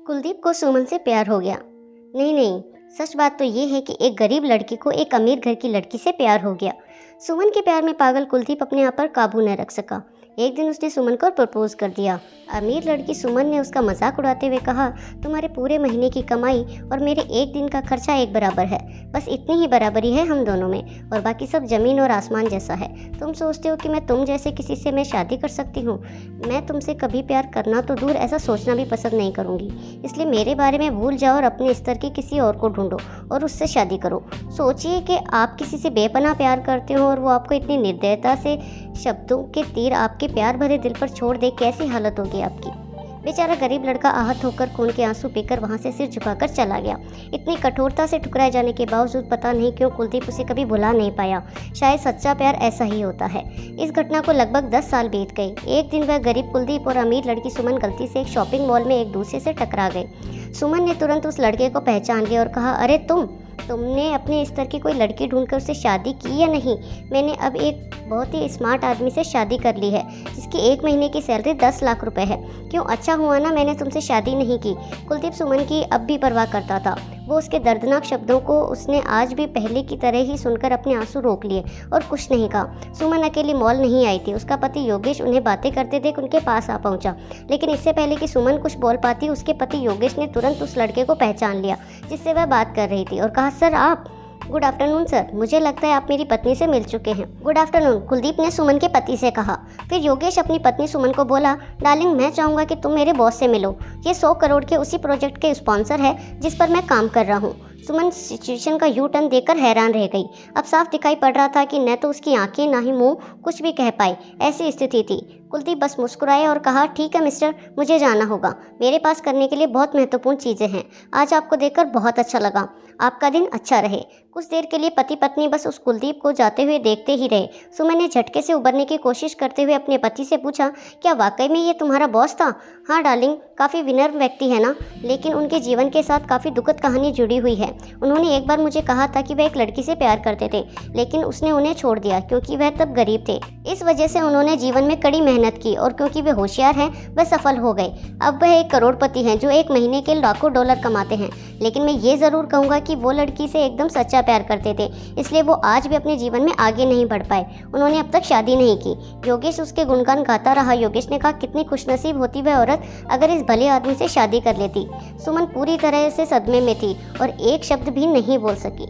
कुलदीप को सुमन से प्यार हो गया। नहीं नहीं, सच बात तो ये है कि एक गरीब लड़की को एक अमीर घर की लड़की से प्यार हो गया। सुमन के प्यार में पागल कुलदीप अपने आप पर काबू न रख सका। एक दिन उसने सुमन को प्रपोज कर दिया। अमीर लड़की सुमन ने उसका मजाक उड़ाते हुए कहा, तुम्हारे पूरे महीने की कमाई और मेरे एक दिन का खर्चा एक बराबर है। बस इतनी ही बराबरी है हम दोनों में, और बाकी सब जमीन और आसमान जैसा है। तुम सोचते हो कि मैं तुम जैसे किसी से मैं शादी कर सकती हूँ? मैं तुमसे कभी प्यार करना तो दूर, ऐसा सोचना भी पसंद नहीं करूँगी। इसलिए मेरे बारे में भूल जाओ और अपने स्तर के किसी और को ढूंढो और उससे शादी करो। सोचिए कि आप किसी से बेपनाह प्यार करते हो और वो आपको इतनी निर्दयता से शब्दों के तीर आपके प्यार भरे दिल पर छोड़ दे, कैसी हालत होगी आपकी। बेचारा गरीब लड़का आहत होकर खून के आंसू पीकर वहां से सिर झुकाकर चला गया। इतनी कठोरता से ठुकराए जाने के बावजूद पता नहीं क्यों कुलदीप उसे कभी भुला नहीं पाया। शायद सच्चा प्यार ऐसा ही होता है। इस घटना को लगभग 10 साल बीत गए। एक दिन वह गरीब कुलदीप और अमीर लड़की सुमन गलती से एक शॉपिंग मॉल में एक दूसरे से टकरा गए। सुमन ने तुरंत उस लड़के को पहचान लिया और कहा, अरे तुमने अपने स्तर की कोई लड़की ढूंढकर उससे शादी की या नहीं? मैंने अब एक बहुत ही स्मार्ट आदमी से शादी कर ली है जिसकी एक महीने की सैलरी 10 लाख रुपए है। क्यों, अच्छा हुआ ना मैंने तुमसे शादी नहीं की। कुलदीप सुमन की अब भी परवाह करता था। वो उसके दर्दनाक शब्दों को उसने आज भी पहले की तरह ही सुनकर अपने आंसू रोक लिए और कुछ नहीं कहा। सुमन अकेली मॉल नहीं आई थी। उसका पति योगेश उन्हें बातें करते देख उनके पास आ पहुंचा। लेकिन इससे पहले कि सुमन कुछ बोल पाती, उसके पति योगेश ने तुरंत उस लड़के को पहचान लिया जिससे वह बात कर रही थी और कहा, सर आप। गुड आफ्टरनून सर, मुझे लगता है आप मेरी पत्नी से मिल चुके हैं। गुड आफ्टरनून, कुलदीप ने सुमन के पति से कहा। फिर योगेश अपनी पत्नी सुमन को बोला, डार्लिंग मैं चाहूँगा कि तुम मेरे बॉस से मिलो। ये 100 करोड़ के उसी प्रोजेक्ट के स्पॉन्सर है जिस पर मैं काम कर रहा हूँ। सुमन सिचुएशन का यू टर्न देकर हैरान रह गई। अब साफ दिखाई पड़ रहा था कि न तो उसकी आंखें ना ही मुंह कुछ भी कह पाए, ऐसी स्थिति थी। कुलदीप बस मुस्कुराया और कहा, ठीक है मिस्टर, मुझे जाना होगा। मेरे पास करने के लिए बहुत महत्वपूर्ण चीज़ें हैं। आज आपको देखकर बहुत अच्छा लगा। आपका दिन अच्छा रहे। कुछ देर के लिए पति पत्नी बस उस कुलदीप को जाते हुए देखते ही रहे। सुमन ने झटके से उबरने की कोशिश करते हुए अपने पति से पूछा, क्या वाकई में ये तुम्हारा बॉस था? हाँ डार्लिंग, काफ़ी विनम्र व्यक्ति है ना, लेकिन उनके जीवन के साथ काफ़ी दुखद कहानी जुड़ी हुई है। उन्होंने एक बार मुझे कहा था कि वह एक लड़की से प्यार करते थे, लेकिन उसने उन्हें छोड़ दिया क्योंकि वह तब गरीब थे। इस वजह से उन्होंने जीवन में कड़ी मेहनत की और क्योंकि वे होशियार हैं वह सफल हो गए। अब वह एक करोड़पति हैं जो एक महीने के लाखों डॉलर कमाते हैं। लेकिन मैं ये ज़रूर कहूँगा कि वो लड़की से एकदम सच्चा प्यार करते थे, इसलिए वो आज भी अपने जीवन में आगे नहीं बढ़ पाए। उन्होंने अब तक शादी नहीं की। योगेश उसके गुणगान गाता रहा। योगेश ने कहा, कितनी खुशनसीब होती वह औरत अगर इस भले आदमी से शादी कर लेती। सुमन पूरी तरह से सदमे में थी और एक शब्द भी नहीं बोल सकी।